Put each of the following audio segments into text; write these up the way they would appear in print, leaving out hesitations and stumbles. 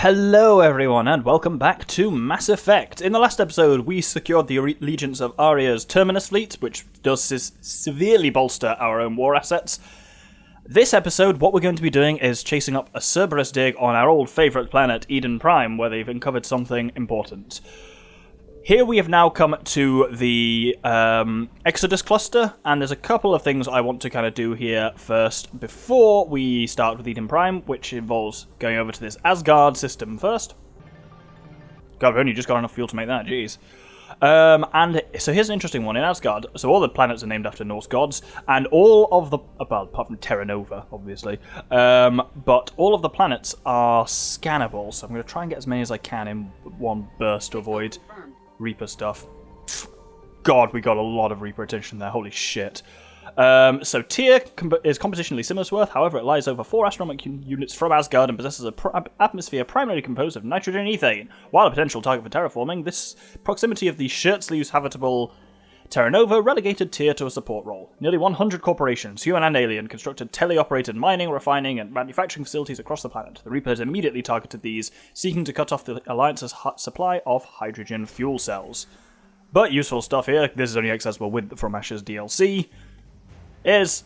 Hello everyone and welcome back to Mass Effect. In the last episode we secured the allegiance of Aria's Terminus fleet, which does severely bolster our own war assets. This episode what we're going to be doing is chasing up a Cerberus dig on our old favourite planet Eden Prime, where they've uncovered something important. Here we have now come to the Exodus cluster, and there's a couple of things I want to kind of do here first before we start with Eden Prime, which involves going over to this Asgard system first. God, we've only just got enough fuel to make that, jeez. And so here's an interesting one in Asgard. So all the planets are named after Norse gods, and all of the, well, apart from Terra Nova, obviously, but all of the planets are scannable, so I'm going to try and get as many as I can in one burst to avoid Reaper stuff. God, we got a lot of Reaper attention there, holy shit. So Tyr is compositionally similar to Earth, however it lies over 4 astronomical units from Asgard and possesses an atmosphere primarily composed of nitrogen and ethane. While a potential target for terraforming, this proximity of the shirt-sleeves habitable Terra Nova relegated Tyr to a support role. Nearly 100 corporations, human and alien, constructed teleoperated mining, refining, and manufacturing facilities across the planet. The Reapers immediately targeted these, seeking to cut off the Alliance's supply of hydrogen fuel cells. But useful stuff here, this is only accessible with the From Ashes DLC, is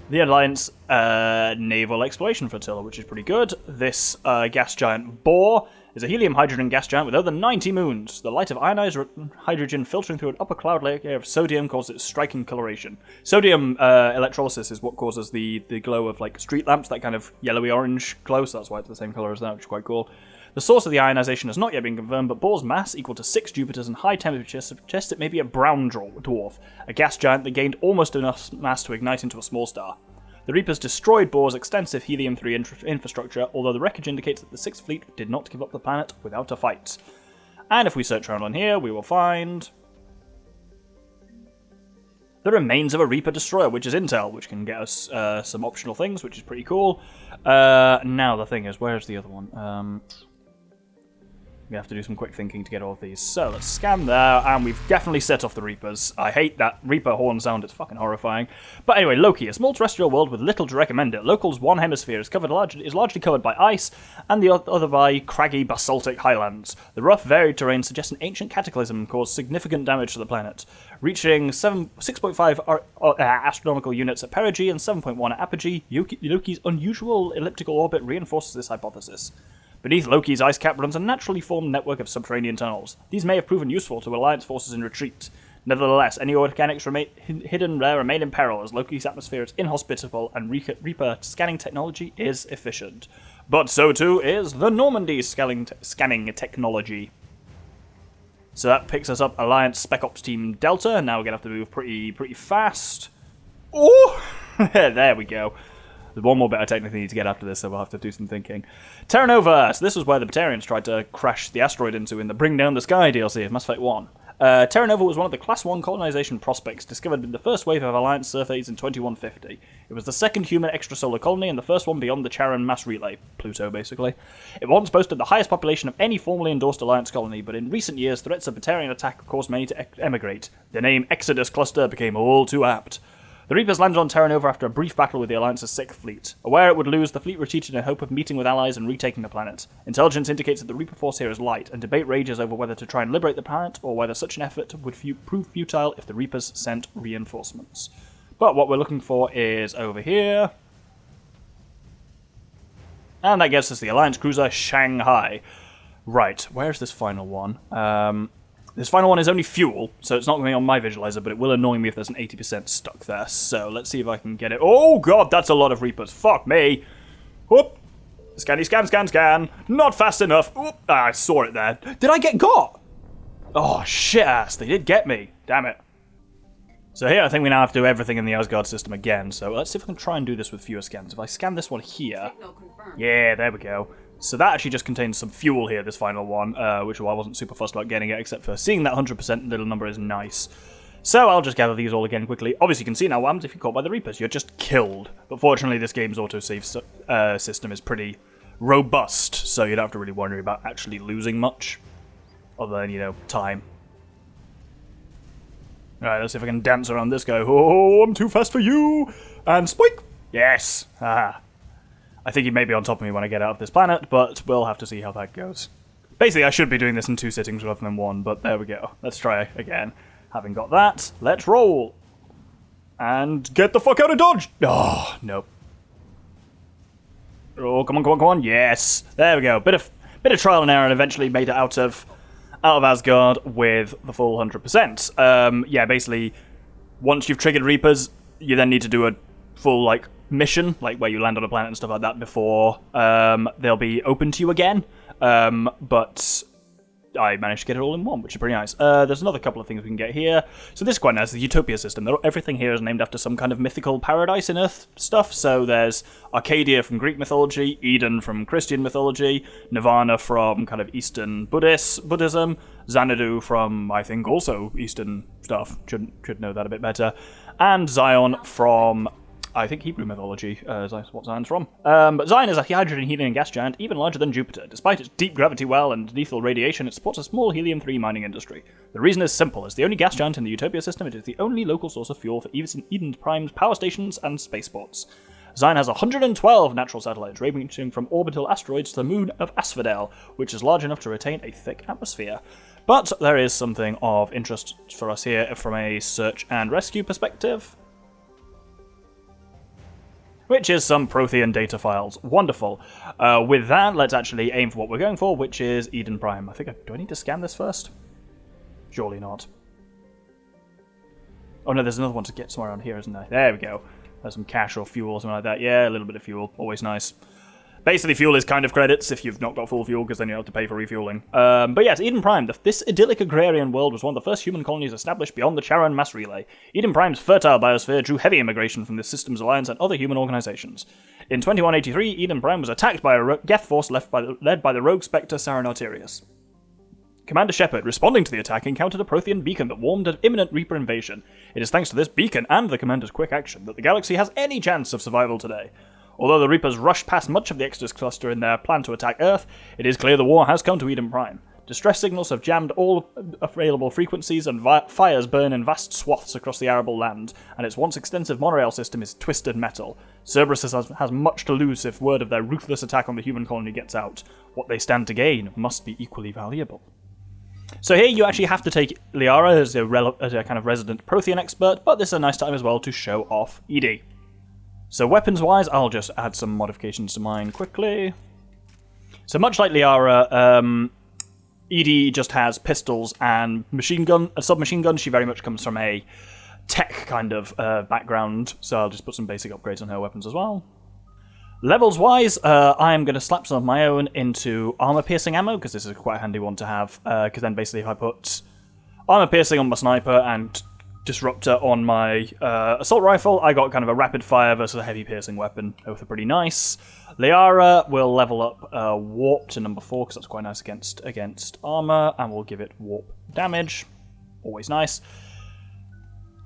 the Alliance naval exploration flotilla, which is pretty good. This gas giant Boar is a helium-hydrogen gas giant with over 90 moons. The light of ionized hydrogen filtering through an upper cloud layer of sodium causes its striking coloration. Sodium electrolysis is what causes the glow of like street lamps, that kind of yellowy-orange glow, so that's why it's the same colour as that, which is quite cool. The source of the ionization has not yet been confirmed, but Boar's mass, equal to 6 Jupiters and high temperature, suggests it may be a brown dwarf, a gas giant that gained almost enough mass to ignite into a small star. The Reapers destroyed Boar's extensive Helium-3 infrastructure, although the wreckage indicates that the Sixth Fleet did not give up the planet without a fight. And if we search around on here, we will find the remains of a Reaper destroyer, which is intel, which can get us some optional things, which is pretty cool. Now the thing is, where's the other one? We have to do some quick thinking to get all of these. So let's scan there, and we've definitely set off the Reapers. I hate that Reaper horn sound, it's fucking horrifying. But anyway, Loki, a small terrestrial world with little to recommend it. Local's one hemisphere is largely covered by ice, and the other by craggy basaltic highlands. The rough, varied terrain suggests an ancient cataclysm caused significant damage to the planet, reaching 6.5 astronomical units at perigee and 7.1 at apogee. Loki's unusual elliptical orbit reinforces this hypothesis. Beneath Loki's ice cap runs a naturally formed network of subterranean tunnels. These may have proven useful to Alliance forces in retreat. Nevertheless, any organics hidden there remain in peril, as Loki's atmosphere is inhospitable and Reaper scanning technology is efficient. But so too is the Normandy scanning technology. So that picks us up Alliance Spec Ops Team Delta, and now we're going to have to move pretty fast. Oh! There we go. There's one more bit I technically need to get after this, so we'll have to do some thinking. Terra Nova! So this was where the Batarians tried to crash the asteroid into in the Bring Down the Sky DLC of Mass Effect 1. Terra Nova was one of the Class 1 colonization prospects discovered in the first wave of Alliance surveys in 2150. It was the second human extrasolar colony and the first one beyond the Charon mass relay, Pluto basically. It once boasted the highest population of any formally endorsed Alliance colony, but in recent years threats of Batarian attack caused many to emigrate. The name Exodus Cluster became all too apt. The Reapers landed on Terra Nova after a brief battle with the Alliance's Sixth Fleet. Aware it would lose, the fleet retreated in hope of meeting with allies and retaking the planet. Intelligence indicates that the Reaper force here is light, and debate rages over whether to try and liberate the planet, or whether such an effort would prove futile if the Reapers sent reinforcements. But what we're looking for is over here. And that gets us the Alliance cruiser Shanghai. Right, where's this final one? This final one is only fuel, so it's not going to be on my visualizer, but it will annoy me if there's an 80% stuck there. So let's see if I can get it. Oh god, that's a lot of Reapers. Fuck me. Whoop. Scan. Not fast enough. Oop. Ah, I saw it there. Did I get got? Oh, shit ass. They did get me. Damn it. So here I think we now have to do everything in the Asgard system again. So let's see if I can try and do this with fewer scans. If I scan this one here. Yeah, there we go. So that actually just contains some fuel here, this final one, which I wasn't super fussed about getting it, except for seeing that 100% little number is nice. So I'll just gather these all again quickly. Obviously, you can see now what happens if you're caught by the Reapers. You're just killed. But fortunately, this game's autosave system is pretty robust, so you don't have to really worry about actually losing much, other than, you know, time. Alright, let's see if I can dance around this guy. Oh, I'm too fast for you! And spoink! Yes! Haha. I think he may be on top of me when I get out of this planet, but we'll have to see how that goes. Basically, I should be doing this in 2 sittings rather than 1, but there we go. Let's try again. Having got that, let's roll. And get the fuck out of Dodge! Oh, nope. Oh, come on, come on, come on. Yes! There we go. Bit of trial and error, and eventually made it out of Asgard with the full 100%. Yeah, basically, once you've triggered Reapers, you then need to do a full, like, mission, like where you land on a planet and stuff like that before they'll be open to you again. But I managed to get it all in one, which is pretty nice. There's another couple of things we can get here. So this is quite nice, the Utopia system. Everything here is named after some kind of mythical paradise in Earth stuff. So there's Arcadia from Greek mythology, Eden from Christian mythology, Nirvana from kind of Eastern Buddhism, Xanadu from, I think, also Eastern stuff. Should know that a bit better. And Zion from, I think, Hebrew mythology, that's what Zion's from. But Zion is a hydrogen, helium, and gas giant, even larger than Jupiter. Despite its deep gravity well and lethal radiation, it supports a small helium-3 mining industry. The reason is simple. As the only gas giant in the Utopia system, it is the only local source of fuel for Eden Prime's power stations and spaceports. Zion has 112 natural satellites, ranging from orbital asteroids to the moon of Asphodel, which is large enough to retain a thick atmosphere. But there is something of interest for us here from a search and rescue perspective, which is some Prothean data files. Wonderful. With that, let's actually aim for what we're going for, which is Eden Prime. Do I need to scan this first? Surely not. Oh no, there's another one to get somewhere around here, isn't there? There we go. There's some cash or fuel or something like that. Yeah, a little bit of fuel. Always nice. Basically, fuel is kind of credits if you've not got full fuel, because then you have to pay for refueling. But yes, Eden Prime. This idyllic agrarian world was one of the first human colonies established beyond the Charon mass relay. Eden Prime's fertile biosphere drew heavy immigration from the Systems Alliance and other human organizations. In 2183, Eden Prime was attacked by a Geth force led by the rogue Spectre Saranarterius. Commander Shepard, responding to the attack, encountered a Prothean beacon that warned of imminent Reaper invasion. It is thanks to this beacon and the Commander's quick action that the galaxy has any chance of survival today. Although the Reapers rushed past much of the Exodus cluster in their plan to attack Earth, it is clear the war has come to Eden Prime. Distress signals have jammed all available frequencies, and fires burn in vast swaths across the arable land, and its once extensive monorail system is twisted metal. Cerberus has much to lose if word of their ruthless attack on the human colony gets out. What they stand to gain must be equally valuable. So here you actually have to take Liara as a kind of resident Prothean expert, but this is a nice time as well to show off Edie. So weapons-wise, I'll just add some modifications to mine quickly. So much like Liara, Edie just has pistols and submachine gun. She very much comes from a tech kind of background, so I'll just put some basic upgrades on her weapons as well. Levels-wise, I am going to slap some of my own into armor-piercing ammo, because this is quite a handy one to have, because then basically if I put armor-piercing on my sniper and disruptor on my assault rifle, I got kind of a rapid fire versus a heavy piercing weapon. Both are pretty nice. Liara will level up warp to number 4, because that's quite nice against armor, and we'll give it warp damage. Always nice.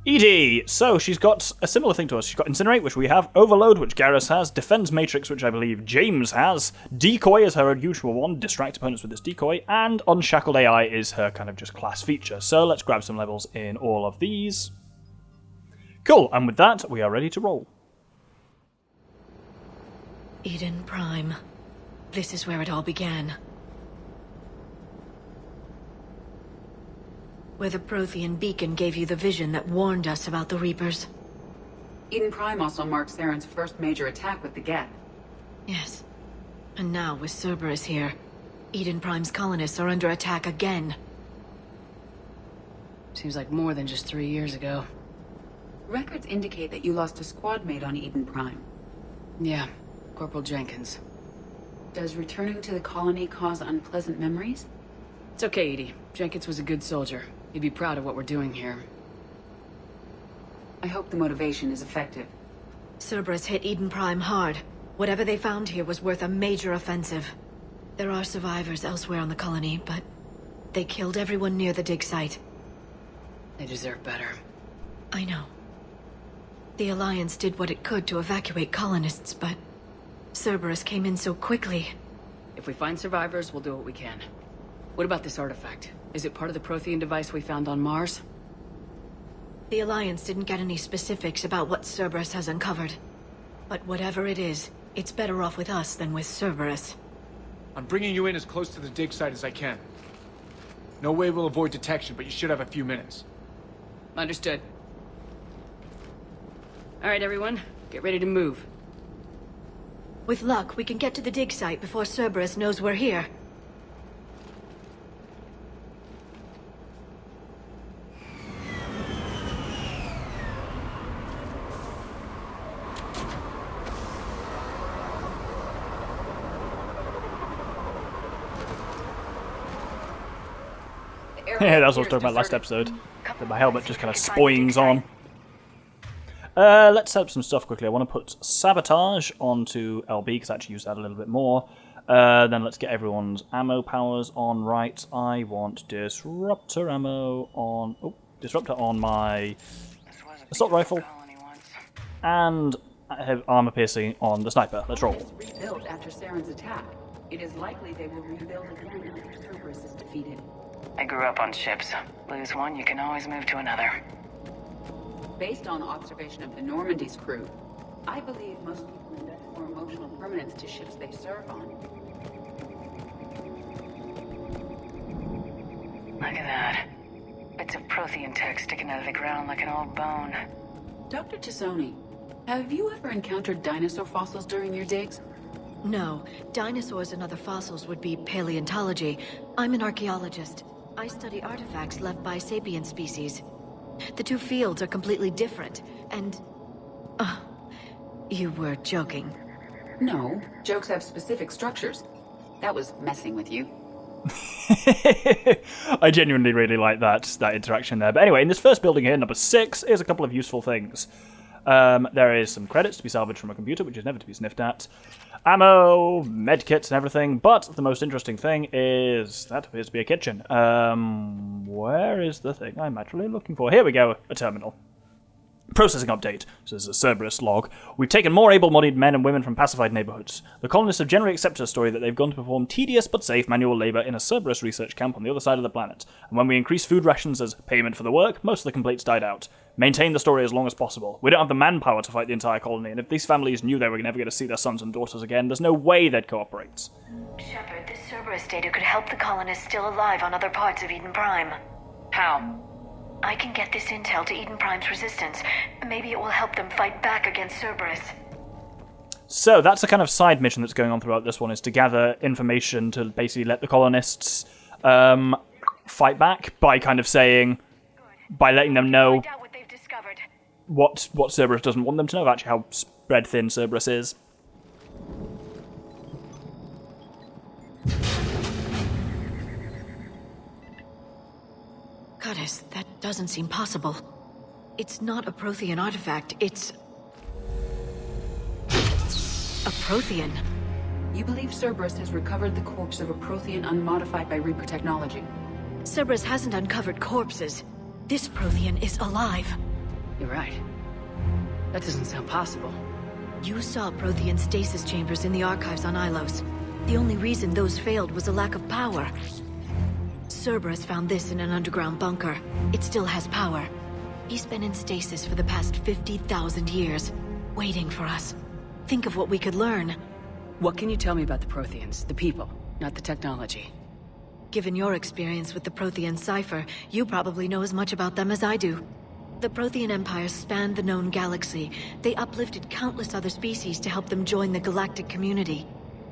Edie! So she's got a similar thing to us. She's got Incinerate, which we have, Overload, which Garrus has, Defense Matrix, which I believe James has, Decoy is her usual one, distract opponents with this decoy, and Unshackled AI is her kind of just class feature. So let's grab some levels in all of these. Cool, and with that, we are ready to roll. Eden Prime. This is where it all began. Where the Prothean beacon gave you the vision that warned us about the Reapers. Eden Prime also marks Saren's first major attack with the Geth. Yes. And now, with Cerberus here, Eden Prime's colonists are under attack again. Seems like more than just 3 years ago. Records indicate that you lost a squad mate on Eden Prime. Yeah, Corporal Jenkins. Does returning to the colony cause unpleasant memories? It's okay, Edie. Jenkins was a good soldier. He'd be proud of what we're doing here. I hope the motivation is effective. Cerberus hit Eden Prime hard. Whatever they found here was worth a major offensive. There are survivors elsewhere on the colony, but they killed everyone near the dig site. They deserve better. I know. The Alliance did what it could to evacuate colonists, but Cerberus came in so quickly. If we find survivors, we'll do what we can. What about this artifact? Is it part of the Prothean device we found on Mars? The Alliance didn't get any specifics about what Cerberus has uncovered. But whatever it is, It's better off with us than with Cerberus. I'm bringing you in as close to the dig site as I can. No way we'll avoid detection, but you should have a few minutes. Understood. Alright, everyone. Get ready to move. With luck, we can get to the dig site before Cerberus knows we're here. Yeah, that's what I was talking about last episode. That my helmet just kind of spoings on. Let's set up some stuff quickly. I want to put Sabotage onto LB, because I actually use that a little bit more. Then let's get everyone's ammo powers on right. I want Disruptor ammo on... Oh, Disruptor on my assault rifle. And I have armor piercing on the sniper. Let's roll. Rebuilt after Saren's attack. It is likely they will rebuild again after Cerberus is defeated. I grew up on ships. Lose one, you can always move to another. Based on observation of the Normandy's crew, I believe most people invest more emotional permanence to ships they serve on. Look at that. Bits of Prothean tech sticking out of the ground like an old bone. Dr. Tassoni, have you ever encountered dinosaur fossils during your digs? No, dinosaurs and other fossils would be paleontology. I'm an archaeologist. I study artifacts left by sapient species. The two fields are completely different, and... you were joking. No, jokes have specific structures. That was messing with you. I genuinely really like that interaction there. But anyway, in this first building here, number 6, is a couple of useful things. There is some credits to be salvaged from a computer, which is never to be sniffed at. Ammo, medkits and everything, but the most interesting thing is... that appears to be a kitchen. Where is the thing I'm actually looking for? Here we go, a terminal. Processing update. So this is a Cerberus log. We've taken more able-bodied men and women from pacified neighborhoods. The colonists have generally accepted a story that they've gone to perform tedious but safe manual labor in a Cerberus research camp on the other side of the planet. And when we increase food rations as payment for the work, most of the complaints died out. Maintain the story as long as possible. We don't have the manpower to fight the entire colony, and if these families knew they were never going to see their sons and daughters again, there's no way they'd cooperate. Shepard, this Cerberus data could help the colonists still alive on other parts of Eden Prime. How? I can get this intel to Eden Prime's resistance. Maybe it will help them fight back against Cerberus. So that's the kind of side mission that's going on throughout this one, is to gather information to basically let the colonists fight back by kind of saying, by letting them know Find out what they've discovered. what Cerberus doesn't want them to know, actually how spread thin Cerberus is. Goddess, that doesn't seem possible. It's not a Prothean artifact, it's... a Prothean. You believe Cerberus has recovered the corpse of a Prothean unmodified by Reaper technology. Cerberus hasn't uncovered corpses. This Prothean is alive. You're right. That doesn't sound possible. You saw Prothean stasis chambers in the archives on Ilos. The only reason those failed was a lack of power. Cerberus found this in an underground bunker. It still has power. He's been in stasis for the past 50,000 years, waiting for us. Think of what we could learn. What can you tell me about the Protheans? The people, not the technology. Given your experience with the Prothean cipher, you probably know as much about them as I do. The Prothean Empire spanned the known galaxy. They uplifted countless other species to help them join the galactic community.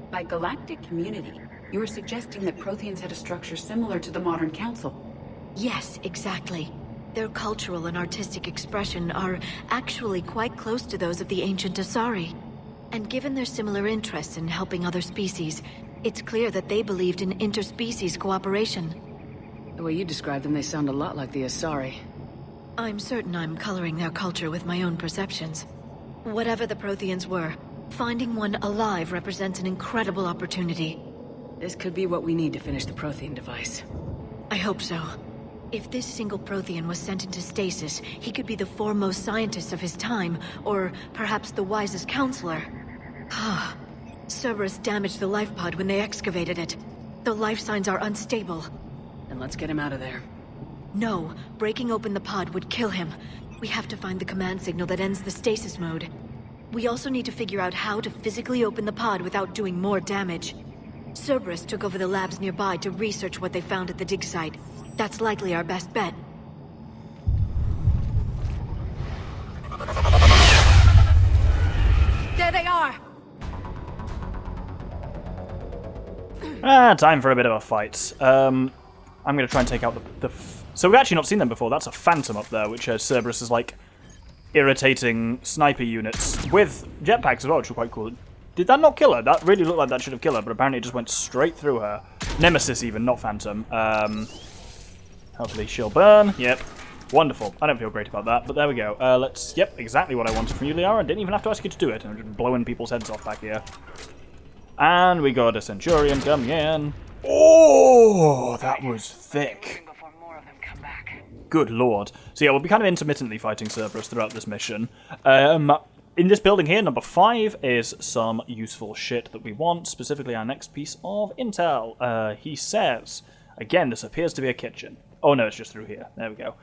By galactic community, you are suggesting that Protheans had a structure similar to the modern council. Yes, exactly. Their cultural and artistic expression are actually quite close to those of the ancient Asari. And given their similar interests in helping other species, it's clear that they believed in interspecies cooperation. The way you describe them, they sound a lot like the Asari. I'm certain I'm coloring their culture with my own perceptions. Whatever the Protheans were, finding one alive represents an incredible opportunity. This could be what we need to finish the Prothean device. I hope so. If this single Prothean was sent into stasis, he could be the foremost scientist of his time, or perhaps the wisest counselor. Cerberus damaged the life pod when they excavated it. The life signs are unstable. Then let's get him out of there. No, breaking open the pod would kill him. We have to find the command signal that ends the stasis mode. We also need to figure out how to physically open the pod without doing more damage. Cerberus took over the labs nearby to research what they found at the dig site. That's likely our best bet. There they are! Time for a bit of a fight. I'm going to try and take out so we've actually not seen them before. That's a Phantom up there, which has Cerberus' like irritating sniper units with jetpacks as well, which are quite cool. Did that not kill her? That really looked like that should have killed her, but apparently it just went straight through her. Nemesis even, not Phantom. Hopefully she'll burn. Yep. Wonderful. I don't feel great about that, but there we go. Yep, exactly what I wanted from you, Liara. I didn't even have to ask you to do it. I'm just blowing people's heads off back here. And we got a Centurion coming in. Oh, that was thick. Before more of them come back. Good lord. So yeah, we'll be kind of intermittently fighting Cerberus throughout this mission. In this building here, number 5, is some useful shit that we want, specifically our next piece of intel. He says, again, this appears to be a kitchen. Oh no, it's just through here. There we go.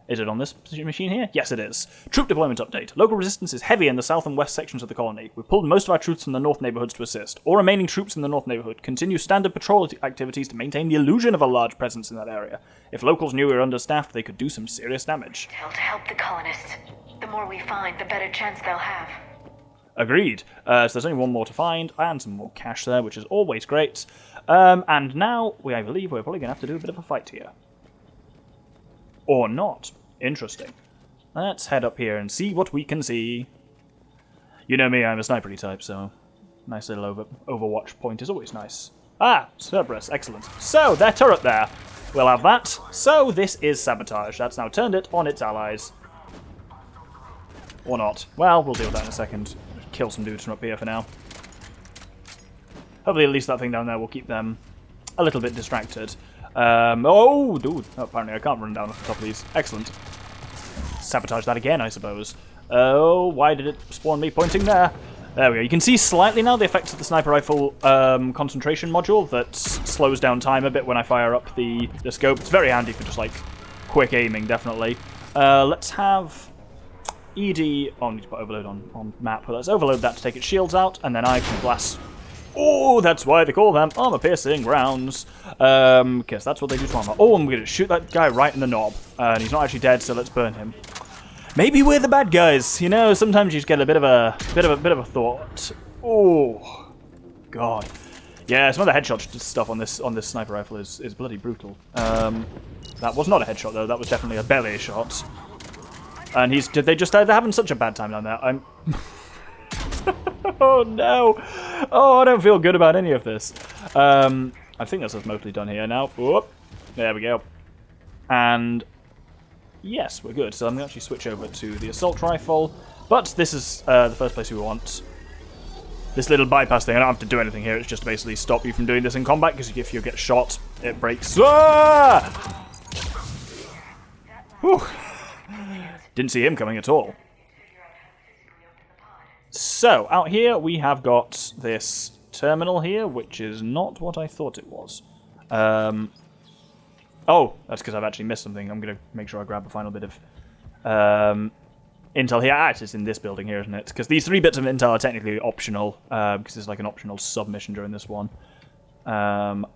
Is it on this machine here? Yes, it is. Troop deployment update. Local resistance is heavy in the south and west sections of the colony. We've pulled most of our troops from the north neighborhoods to assist. All remaining troops in the north neighborhood continue standard patrol activities to maintain the illusion of a large presence in that area. If locals knew we were understaffed, they could do some serious damage. To help the colonists. The more we find, the better chance they'll have. Agreed. So there's only one more to find, and some more cash there, which is always great. And now, I believe we're probably going to have to do a bit of a fight here. Or not. Interesting. Let's head up here and see what we can see. You know me, I'm a snipery type, so nice little Overwatch point is always nice. Ah, Cerberus, excellent. So, their turret there. We'll have that. So, this is sabotage. That's now turned it on its allies. Or not. Well, we'll deal with that in a second. Kill some dudes from up here for now. Hopefully at least that thing down there will keep them a little bit distracted. Oh, dude. Oh, apparently I can't run down off the top of these. Excellent. Sabotage that again, I suppose. Oh, why did it spawn me pointing there? There we go. You can see slightly now the effects of the sniper rifle concentration module that slows down time a bit when I fire up the scope. It's very handy for just, like, quick aiming, definitely. Let's have ED... Oh, I need to put overload on map. But let's overload that to take its shields out, and then I can blast... Oh, that's why they call them armor-piercing rounds. Because that's what they do to armor. Oh, I'm going to shoot that guy right in the knob. And he's not actually dead, so let's burn him. Maybe we're the bad guys. You know, sometimes you just get a bit of a thought. Oh, God. Yeah, some of the headshot stuff on this sniper rifle is bloody brutal. That was not a headshot though. That was definitely a belly shot. And they're having such a bad time down there. I'm. Oh no! Oh, I don't feel good about any of this. I think that's mostly done here now. Whoop. There we go. And yes, we're good. So I'm going to actually switch over to the assault rifle. But this is the first place we want. This little bypass thing, I don't have to do anything here. It's just to basically stop you from doing this in combat, because if you get shot, it breaks. Ah! Whew. Didn't see him coming at all. So, out here we have got this terminal here, which is not what I thought it was. Oh, that's because I've actually missed something. I'm going to make sure I grab a final bit of intel here. Ah, it's in this building here, isn't it? Because these 3 bits of intel are technically optional, because it's like an optional submission during this one. And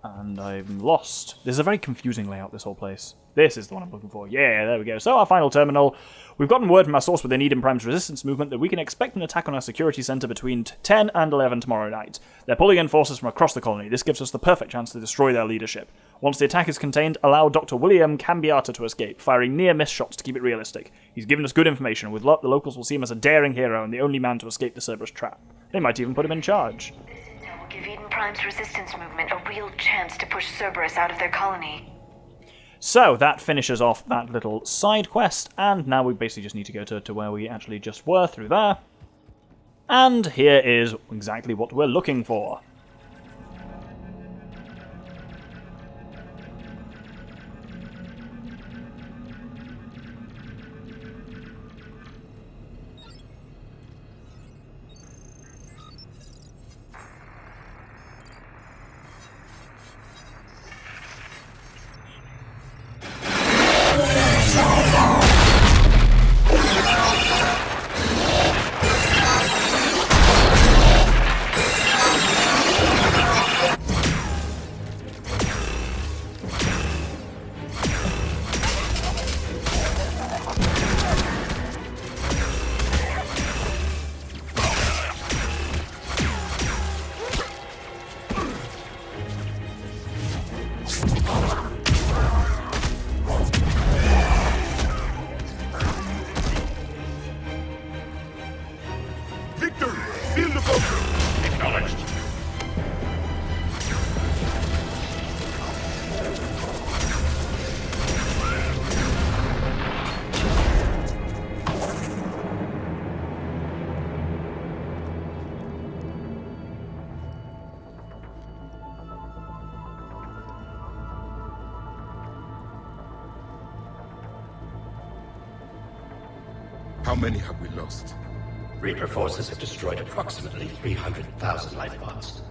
I'm lost. This is a very confusing layout, this whole place. This is the one I'm looking for. Yeah, there we go. So our final terminal. We've gotten word from our source within Eden Prime's resistance movement that we can expect an attack on our security center between 10 and 11 tomorrow night. They're pulling in forces from across the colony. This gives us the perfect chance to destroy their leadership. Once the attack is contained, allow Dr. William Cambiata to escape, firing near-miss shots to keep it realistic. He's given us good information, and with luck, the locals will see him as a daring hero and the only man to escape the Cerberus trap. They might even put him in charge. That will give Eden Prime's resistance movement a real chance to push Cerberus out of their colony. So, that finishes off that little side quest, and now we basically just need to go to where we actually just were, through there. And here is exactly what we're looking for. How many have we lost? Reaper forces have destroyed approximately 300,000 life pods.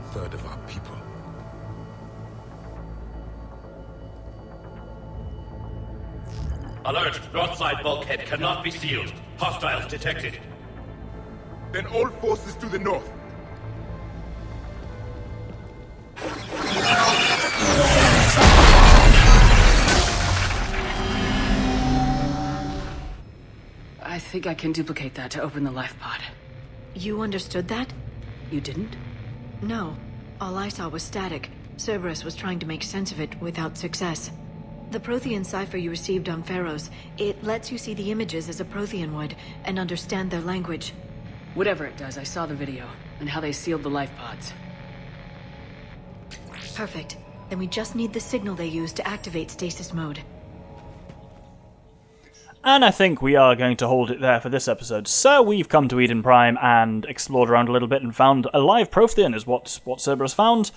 Third of our people. Alert! North side bulkhead cannot be sealed. Hostiles detected. Then all forces to the north. I think I can duplicate that to open the life pod. You understood that? You didn't? No. All I saw was static. Cerberus was trying to make sense of it without success. The Prothean cipher you received on Pharaohs, it lets you see the images as a Prothean would, and understand their language. Whatever it does, I saw the video, and how they sealed the life pods. Perfect. Then we just need the signal they use to activate stasis mode. And I think we are going to hold it there for this episode. So we've come to Eden Prime and explored around a little bit and found a live Prothean is what Cerberus found.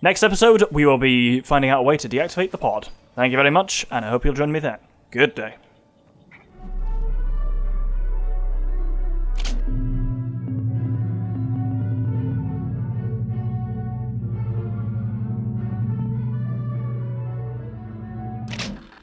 Next episode, we will be finding out a way to deactivate the pod. Thank you very much, and I hope you'll join me then. Good day.